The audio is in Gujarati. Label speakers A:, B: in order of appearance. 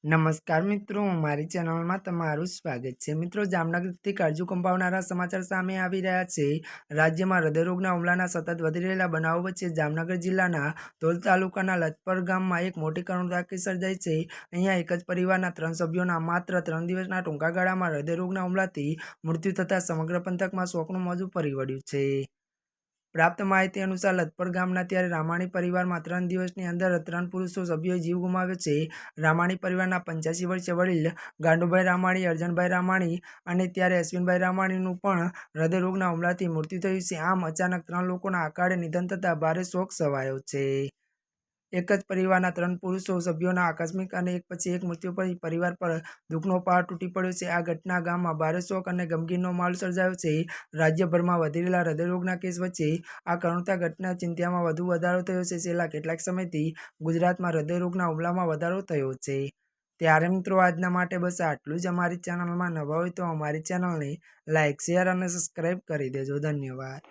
A: નમસ્કાર મિત્રો, મારી ચેનલમાં તમારું સ્વાગત છે। મિત્રો, જામનગરથી કાળજુ કંપાવનારા સમાચાર સામે આવી રહ્યા છે। રાજ્યમાં હૃદયરોગના હુમલાના સતત વધી રહેલા બનાવો વચ્ચે જામનગર જિલ્લાના ધોલ તાલુકાના લજપર ગામમાં એક મોટી કરુણતા સર્જાઈ છે। અહીંયા એક જ પરિવારના 3 સભ્યોના માત્ર 3 દિવસના ટૂંકા ગાળામાં હૃદયરોગના હુમલાથી મૃત્યુ થતાં સમગ્ર પંથકમાં શોકનું મોજું ફરી વળ્યું છે। પ્રાપ્ત માહિતી અનુસાર લજપર ગામના ત્યારે રામાણી પરિવારમાં 3 દિવસની અંદર 3 પુરુષો સભ્યોએ જીવ ગુમાવ્યો છે। રામાણી પરિવારના 85 વર્ષીય વડીલ ગાંડુભાઈ રામાણી, અરજણભાઈ રામાણી અને ત્યારે અશ્વિનભાઈ રામાણીનું પણ હૃદયરોગના હુમલાથી મૃત્યુ થયું છે। આમ અચાનક 3 લોકોના અકાળે નિધન થતાં ભારે શોક છવાયો છે। એક જ પરિવારના 3 પુરુષો સભ્યોના આકસ્મિક અને એક પછી એક મૃત્યુ પછી પરિવાર પર દુઃખનો પહાડ તૂટી પડ્યો છે। આ ઘટના ગામમાં ભારે શોક અને ગમગીનનો માહોલ સર્જાયો છે। રાજ્યભરમાં વધી રહેલા હૃદયરોગના કેસ વચ્ચે આ કરુણતા ઘટના ચિંતામાં વધુ વધારો થયો છે। છેલ્લા કેટલાક સમયથી ગુજરાતમાં હૃદયરોગના હુમલામાં વધારો થયો છે। ત્યારે મિત્રો, આજના માટે બસ આટલું જ। અમારી ચેનલમાં નવા હોય તો અમારી ચેનલને લાઇક, શેર અને સબસ્ક્રાઈબ કરી દેજો। ધન્યવાદ।